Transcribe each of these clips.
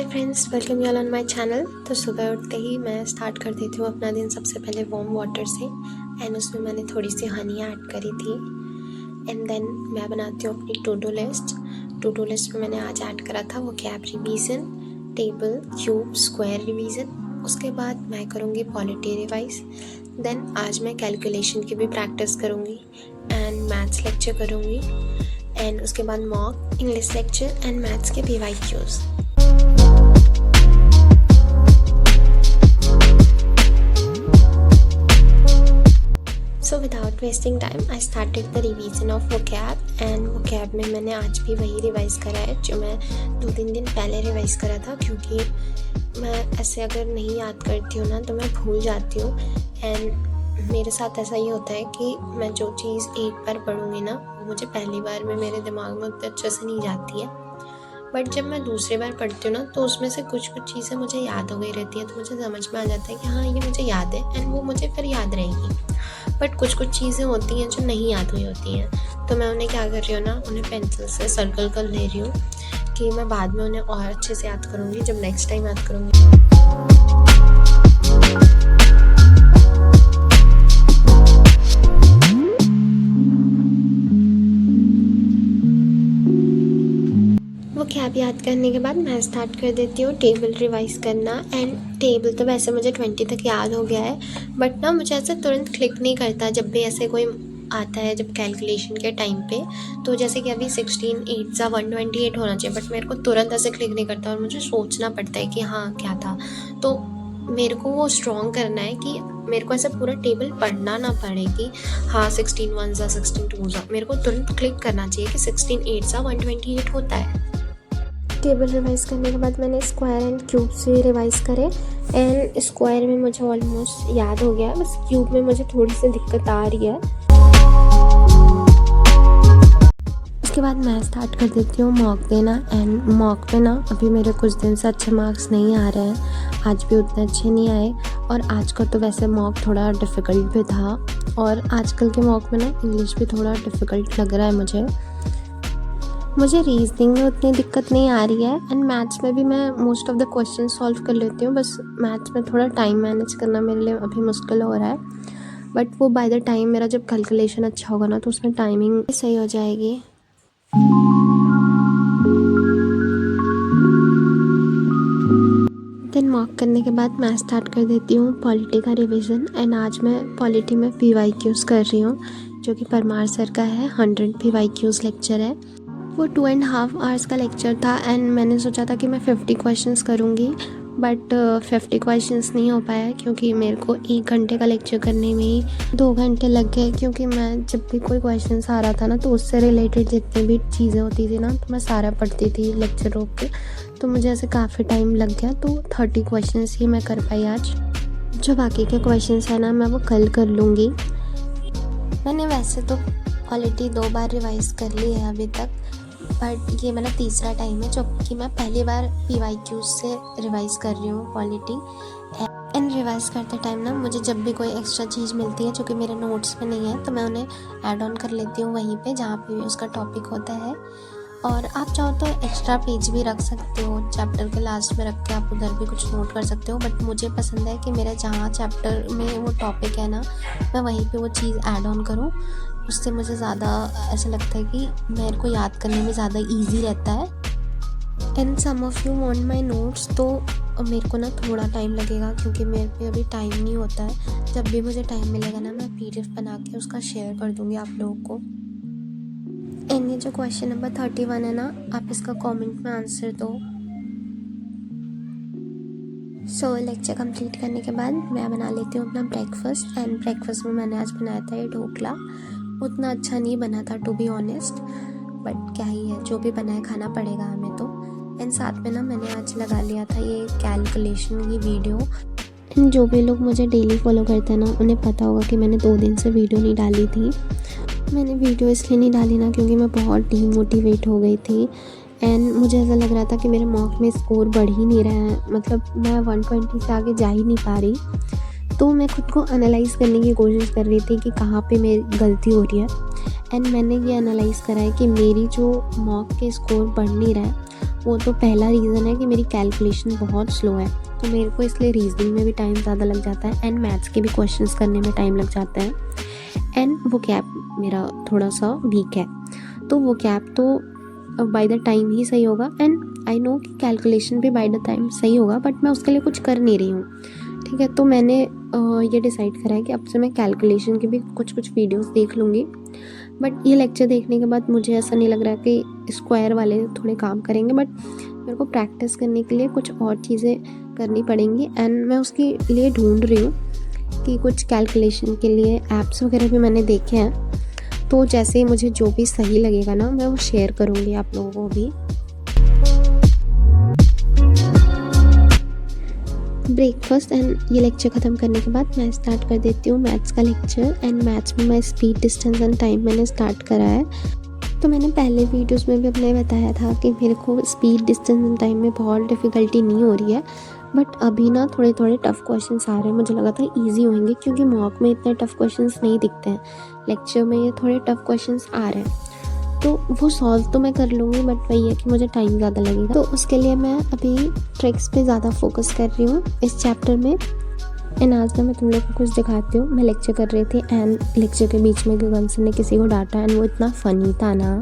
Hi friends, welcome you all on my channel. तो सुबह उठते ही मैं स्टार्ट कर देती हूँ अपना दिन सबसे पहले वार्म वाटर से। एंड उसमें मैंने थोड़ी सी हनी ऐड करी थी। एंड देन मैं बनाती हूँ अपनी to do list. To do list में मैंने आज ऐड करा था वो cab revision, table, cube, square revision. उसके बाद मैं करूँगी पॉलिटी रिवाइज। देन आज मैं कैलकुलेशन की भी प्रैक्टिस करूँगी एंड मैथ्स लेक्चर करूँगी। एंड उसके बाद mock, English lecture and maths के PYQs। So without wasting time, I started the revision of vocab and vocab में मैंने आज भी वही रिवाइज़ करा है जो मैं 2-3 दिन पहले रिवाइज़ करा था, क्योंकि मैं ऐसे अगर नहीं याद करती हूँ ना तो मैं भूल जाती हूँ। एंड मेरे साथ ऐसा ही होता है कि मैं जो चीज़ एक बार पढ़ूँगी ना वो मुझे पहली बार में मेरे दिमाग में उतने अच्छे से नहीं जाती है, बट जब मैं दूसरी बार पढ़ती हूँ ना तो उसमें से कुछ चीज़ें मुझे याद हो गई रहती हैं, तो मुझे समझ में आ जाता है कि हाँ ये मुझे याद है एंड वो मुझे फिर याद रहेगी। बट कुछ चीज़ें होती हैं जो नहीं याद हुई होती हैं, तो मैं उन्हें क्या कर रही हूँ ना, उन्हें पेंसिल से सर्कल कर ले रही हूँ कि मैं बाद में उन्हें और अच्छे से याद करूँगी जब नेक्स्ट टाइम याद करूँगी। वो कैब याद करने के बाद मैं स्टार्ट कर देती हूँ टेबल रिवाइज़ करना। एंड टेबल तो वैसे मुझे 20 तक याद हो गया है, बट ना मुझे ऐसे तुरंत क्लिक नहीं करता जब भी ऐसे कोई आता है जब कैलकुलेशन के टाइम पे। तो जैसे कि अभी 16 8 सा 128 होना चाहिए, बट मेरे को तुरंत ऐसे क्लिक नहीं करता और मुझे सोचना पड़ता है कि हाँ क्या था। तो मेरे को वो स्ट्रॉन्ग करना है कि मेरे को ऐसा पूरा टेबल पढ़ना ना पड़े कि हाँ 16 1 सा 16 2 सा, मेरे को तुरंत क्लिक करना चाहिए कि 16 8 सा 128 होता है। टेबल रिवाइज़ करने के बाद मैंने स्क्वायर एंड क्यूब से रिवाइज़ करे। एंड स्क्वायर में मुझे ऑलमोस्ट याद हो गया, बस क्यूब में मुझे थोड़ी सी दिक्कत आ रही है। उसके बाद मैं स्टार्ट कर देती हूँ मॉक देना। एंड मॉक पे ना अभी मेरे कुछ दिन से अच्छे मार्क्स नहीं आ रहे हैं, आज भी उतने अच्छे नहीं आए। और आज का तो वैसे मॉक थोड़ा डिफ़िकल्ट भी था, और आजकल के मॉक में ना इंग्लिश भी थोड़ा डिफ़िकल्ट लग रहा है मुझे रीजनिंग में उतनी दिक्कत नहीं आ रही है। एंड मैथ्स में भी मैं most of the question solve कर लेती हूँ, बस मैथ्स में थोड़ा टाइम मैनेज करना मेरे लिए अभी मुश्किल हो रहा है। बट वो बाय द टाइम मेरा जब कैलकुलेशन अच्छा होगा ना तो उसमें टाइमिंग सही हो जाएगी। देन मॉक करने के बाद मैं स्टार्ट कर देती हूँ पॉलिटी का रिवीजन। एंड आज मैं पॉलिटी में PYQs कर रही हूँ, जो कि परमार सर का है। 100 PYQs लेक्चर है। वो 2.5 आवर्स का लेक्चर था। एंड मैंने सोचा था कि मैं 50 क्वेश्चंस करूँगी, बट 50 क्वेश्चंस नहीं हो पाया, क्योंकि मेरे को 1 घंटे का लेक्चर करने में ही 2 घंटे लग गए। क्योंकि मैं जब भी कोई क्वेश्चंस आ रहा था ना तो उससे रिलेटेड जितनी भी चीज़ें होती थी ना तो मैं सारा पढ़ती थी लेक्चर रोक के, तो मुझे ऐसे काफ़ी टाइम लग गया। तो 30 क्वेश्चंस ही मैं कर पाई आज। जो बाकी के क्वेश्चंस है ना मैं वो कल कर लूँगी। मैंने वैसे तो पॉलिटी 2 बार रिवाइज़ कर ली है अभी तक, बट ये मेरा तीसरा टाइम है जबकि मैं पहली बार PYQs से रिवाइज़ कर रही हूँ पॉलिटी। एंड रिवाइज़ करते टाइम ना मुझे जब भी कोई एक्स्ट्रा चीज़ मिलती है जो कि मेरे नोट्स में नहीं है तो मैं उन्हें ऐड ऑन कर लेती हूँ वहीं पे जहाँ पे भी उसका टॉपिक होता है। और आप चाहो तो एक्स्ट्रा पेज भी रख सकते हो, चैप्टर के लास्ट में रख के आप उधर भी कुछ नोट कर सकते हो, बट मुझे पसंद है कि मेरा जहाँ चैप्टर में वो टॉपिक है ना मैं वहीं पे वो चीज़ ऐड ऑन करूँ। उससे मुझे ज़्यादा ऐसा लगता है कि मेरे को याद करने में ज़्यादा ईजी रहता है। And some of you want my notes, तो मेरे को ना थोड़ा टाइम लगेगा क्योंकि मेरे पे अभी टाइम नहीं होता है। जब भी मुझे टाइम मिलेगा ना मैं PDF बना के उसका शेयर कर दूँगी आप लोगों को। एंड ये जो क्वेश्चन नंबर 31 है ना, आप इसका कमेंट में आंसर दो। सो लेक्चर कंप्लीट करने के बाद मैं बना लेती हूँ अपना ब्रेकफास्ट। एंड ब्रेकफास्ट में मैंने आज बनाया था ये ढोकला। उतना अच्छा नहीं बना था टू बी ऑनेस्ट, बट क्या ही है, जो भी बना है खाना पड़ेगा हमें तो। एंड साथ में ना मैंने आज लगा लिया था ये कैलकुलेशन की वीडियो। एंड जो भी लोग मुझे डेली फॉलो करते हैं ना उन्हें पता होगा कि मैंने 2 दिन से वीडियो नहीं डाली थी। मैंने वीडियो इसलिए नहीं डाली ना क्योंकि मैं बहुत डीमोटिवेट हो गई थी। एंड मुझे ऐसा लग रहा था कि मेरे मॉक में स्कोर बढ़ ही नहीं रहा है, मतलब मैं 120 से आगे जा ही नहीं पा रही। तो मैं खुद को एनालाइज़ करने की कोशिश कर रही थी कि कहाँ पे मेरी गलती हो रही है। एंड मैंने ये एनालाइज़ करा है कि मेरी जो मॉक के स्कोर बढ़ नहीं रहा है वो तो पहला रीज़न है कि मेरी कैलकुलेशन बहुत स्लो है, तो मेरे को इसलिए रीजनिंग में भी टाइम ज़्यादा लग जाता है एंड मैथ्स के भी क्वेश्चंस करने में टाइम लग जाता है। एंड वो कैप मेरा थोड़ा सा वीक है, तो वो कैप तो बाय द टाइम ही सही होगा। एंड आई नो कि कैलकुलेशन भी बाय द टाइम सही होगा, बट मैं उसके लिए कुछ कर नहीं रही हूँ। ठीक है, तो मैंने ये डिसाइड करा है कि अब से मैं कैलकुलेशन के भी कुछ वीडियोस देख लूँगी। बट ये लेक्चर देखने के बाद मुझे ऐसा नहीं लग रहा कि स्क्वायर वाले थोड़े काम करेंगे, बट मेरे को प्रैक्टिस करने के लिए कुछ और चीज़ें करनी पड़ेंगी। एंड मैं उसके लिए ढूंढ रही हूँ कि कुछ कैलकुलेशन के लिए ऐप्स वगैरह भी मैंने देखे हैं, तो जैसे ही मुझे जो भी सही लगेगा ना, मैं वो शेयर करूँगी आप लोगों को भी। ब्रेकफास्ट एंड ये लेक्चर ख़त्म करने के बाद मैं स्टार्ट कर देती हूँ मैथ्स का लेक्चर। एंड मैथ्स में मैं स्पीड, डिस्टेंस एंड टाइम मैंने स्टार्ट करा है। तो मैंने पहले वीडियोस में भी अपने बताया था कि मेरे को स्पीड, डिस्टेंस एंड टाइम में बहुत डिफ़िकल्टी नहीं हो रही है, बट अभी ना थोड़े थोड़े टफ़ क्वेश्चंस आ रहे हैं। मुझे लगा था ईजी होंगे क्योंकि मॉक में इतने टफ़ क्वेश्चंस नहीं दिखते हैं, लेक्चर में ये थोड़े टफ़ क्वेश्चंस आ रहे हैं, तो वो सॉल्व तो मैं कर लूँगी, बट वही है कि मुझे टाइम ज़्यादा लगेगा। तो उसके लिए मैं अभी ट्रिक्स पे ज़्यादा फोकस कर रही हूँ इस चैप्टर में। एंड आज ना मैं तुम लोग को कुछ दिखाती हूँ। मैं लेक्चर कर रही थी एंड लेक्चर के बीच में गगन सर ने किसी को डांटा एंड वो इतना फ़नी था ना।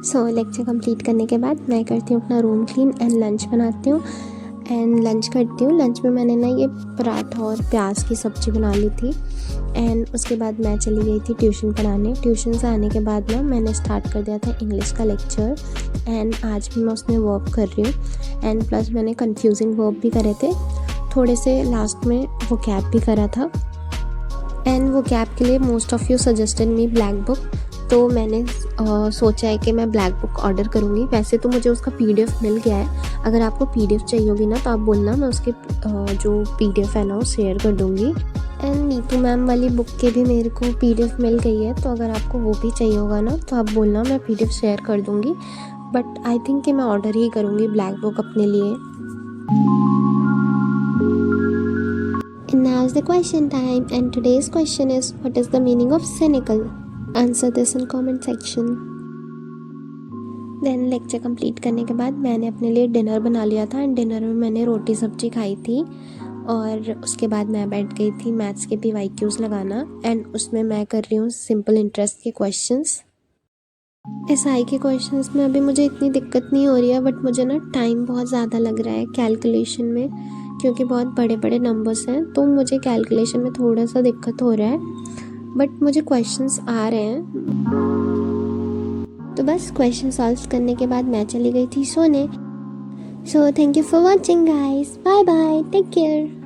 सो लेक्चर कंप्लीट करने के बाद मैं करती हूँ अपना रूम क्लीन एंड लंच बनाती हूँ एंड लंच करती हूँ। लंच में मैंने ना ये पराठा और प्याज की सब्ज़ी बना ली थी। एंड उसके बाद मैं चली गई थी ट्यूशन पढ़ाने। ट्यूशन से आने के बाद ना मैंने स्टार्ट कर दिया था इंग्लिश का लेक्चर एंड आज भी मैं उसमें वर्क कर रही हूँ। एंड प्लस मैंने कन्फ्यूजिंग वर्क भी करे थे थोड़े से, लास्ट में वो कैप भी करा था। एंड वो कैप के लिए most of you suggested me black book, तो मैंने सोचा है कि मैं ब्लैक बुक ऑर्डर करूँगी। वैसे तो मुझे उसका PDF मिल गया है, अगर आपको PDF चाहिए होगी ना तो आप बोलना, मैं उसके जो PDF है ना वो शेयर कर दूँगी। एंड नीतू मैम वाली बुक के भी मेरे को PDF मिल गई है, तो अगर आपको वो भी चाहिए होगा ना तो आप बोलना, मैं PDF शेयर कर दूँगी। बट आई थिंक कि मैं ऑर्डर ही करूँगी ब्लैक बुक अपने लिए। And now is the question time, and today's question is, what is the meaning of cynical? Answer this in comment section. Then lecture complete करने के बाद मैंने अपने लिए डिनर बना लिया था एंड डिनर में मैंने रोटी सब्जी खाई थी। और उसके बाद मैं बैठ गई थी मैथ्स के PYQs लगाना एंड उसमें मैं कर रही हूँ सिंपल इंटरेस्ट के क्वेश्चंस। SI के क्वेश्चंस में अभी मुझे इतनी दिक्कत नहीं हो रही है, बट मुझे ना टाइम बहुत ज़्यादा लग रहा है कैलकुलेशन में, क्योंकि बहुत बड़े बड़े नंबर्स हैं, तो मुझे कैलकुलेशन में थोड़ा सा दिक्कत हो रहा है, बट मुझे क्वेश्चंस आ रहे हैं। तो बस क्वेश्चन सॉल्व करने के बाद मैं चली गई थी सोने। So thank you for watching guys, bye bye, take care.